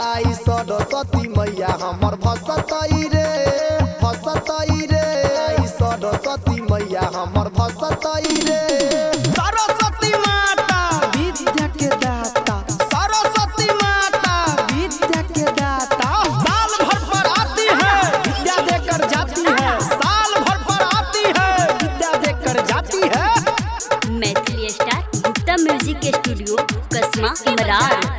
आई सरस्वती मैया हमर भसतई रे आई सरस्वती मैया हमर भसतई रे। सरस्वती माता विद्या के दाता, सरस्वती माता विद्या के दाता, साल भर पर आती है विद्या देकर जाती है, साल भर पर आती है विद्या देकर जाती है। मैथिली स्टार गुप्ता म्यूजिक के स्टूडियो कसमा मरार।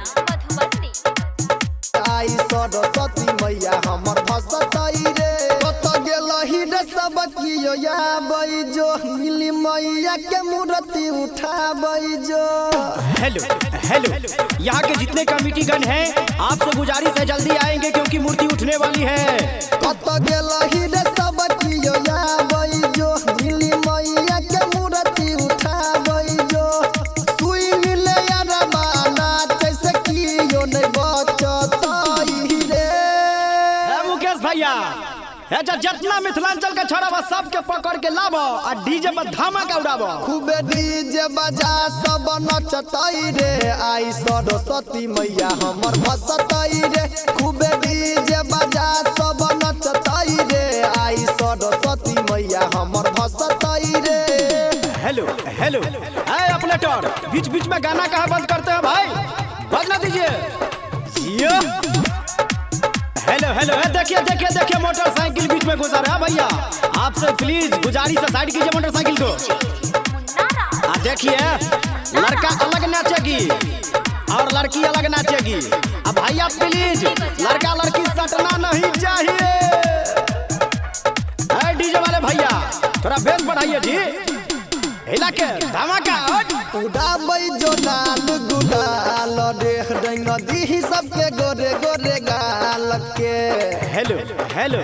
आई सरस्वती मैया हमर भसतई रे। कत गेलही रे सब कियो आबै जो, मिली मैया के मूर्ति उठाबै जो। हेलो हेलो, यहाँ के जितने कमिटीगण हैं आपसे गुजारिश है जल्दी आएंगे क्योंकि मूर्ति उठने वाली है। कत गेलही रे सब कियो आबै जो, मिली मैया के मूर्ति उठाबै जो। सुई मिले यार माना जैसे कियो नहीं बचतई रे। मुकेश भैया जितना मिथिलांचल का छोड़ा बा सबके पकड़ के लाबो आ डीजे पर धमाका उड़ाबो। खूबे डीजे बजा सब नचतई रे। आई सरस्वती मैया हमर भसतई रे। खूबे डीजे बजा सब नचतई रे। आई सरस्वती मैया हमर भसतई रे। हेलो हेलो, ऑपरेटर बीच बीच में गाना कहाँ बंद करते हैं भाई, बजना दीजिए। हेलो हेलो, देखिए देखिए देखिए मोटरसाइकिल बीच में घुसा रहा है भैया। आपसे प्लीज गुजारिश है साइड कीजिए मोटरसाइकिल को। देखिए लड़का अलग नाचेगी और लड़की अलग नाचेगी। अब भैया प्लीज लड़का लड़की सटना नहीं चाहिए। डीजे वाले भैया थोड़ा बेस बढ़ाइए जी, हिला के धमाका उड़ाबै जो लाल गुलाल, देख देंग दी सबके गोरे गोरे गाल के। हेलो हेलो,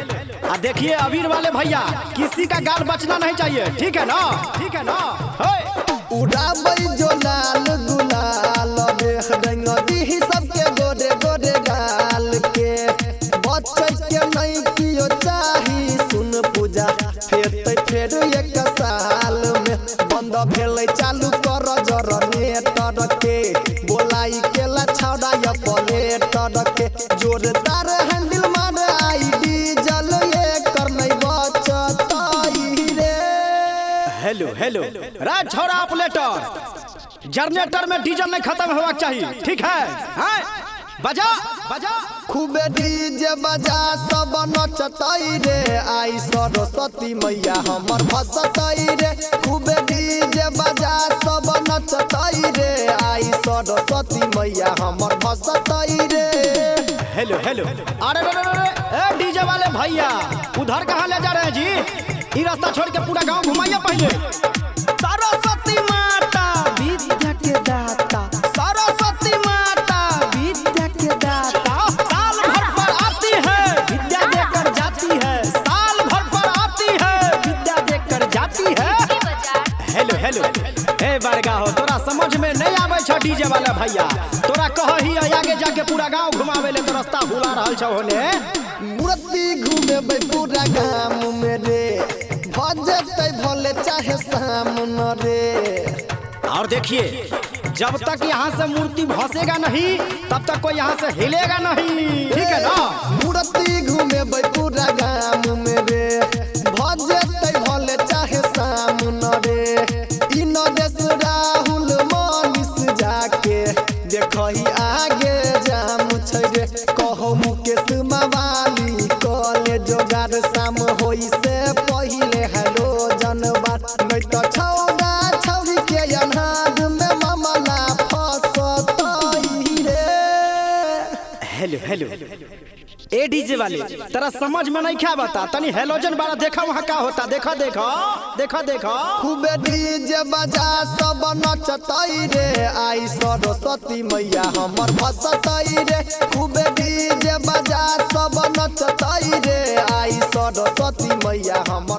देखिए अबीर वाले भैया किसी का गाल बचना नहीं चाहिए, ठीक है ना, ठीक है ना। उड़ाबै जो लाल गुलाल, देख देंग दी सबके गोरे गोरे गाल के। बच्चे के नहीं कियो चाही सुन पूजा, फेर एक साल में बंद भेलै चालू कर जनरेटर के। बोलाई केला छौड़ा या प्लेटर के, जोरदार हैंडल मार आई डीजल एकर नहीं बचतई रे। हेलो हेलो, राज छोड़ा ऑपरेटर, जनरेटर में डीजल नहीं खत्म होना चाहिए, ठीक है? बजा बजा, खूबे डीजे बजा सब नचतई रे। आई सरस्वती मैया हमर भसतई रे। खूबे डीजे बजा सब नचतई रे। आई सरस्वती मैया हमर भसतई रे। हेलो हेलो, अरे डीजे वाले भैया उधर कहाँ ले जा रहे हैं जी? ये रास्ता छोड़ के पूरा गांव घुमाइए पहले। सरस्वती माता विद्या के दाता, सरस्वती माता विद्या के दाता, साल भर पर आती है विद्या देकर जाती है, साल भर पर आती है विद्या देकर जाती है। हेलो हेलो, हे बरगा हो, तोरा समझ में नहीं आवे छ डीजे वाला भैया, तोरा कही आगे जाके पूरा गांव घुमावे ले तो रास्ता भुला रहल छ होने। मूर्ति घूमे पूरा गाँव में रे, भजते भले चाहे सामने रे। और देखिए जब तक यहाँ से मूर्ति भसेगा नहीं तब तक कोई यहाँ से हिलेगा नहीं, ठीक है ना? मूर्ति घूमे पूरा गाँव में रे, भजते भले चाहे सामने रे। इन देश राहुल मनीष जाके देखही आगे जाम छै रे। कहो मुकेश मवाली कले जोगार शाम होई से पहिले हेलो जनबार, नहीं तो छौड़ा छौरी के अनहार में मामला फसतई रे। हेलो हेलो, ए डीजे वाले तेरा समझ में नहीं क्या बता, तनी हेलोजन बारा देखा वहाँ क्या होता, देखा देखा देखा देखा। खूबे डीजे बजा सब नचतई रे। आई सरस्वती मैया हमर भसतई रे। खूबे डीजे बजा सब नचतई रे। आई सरस्वती मैया हमर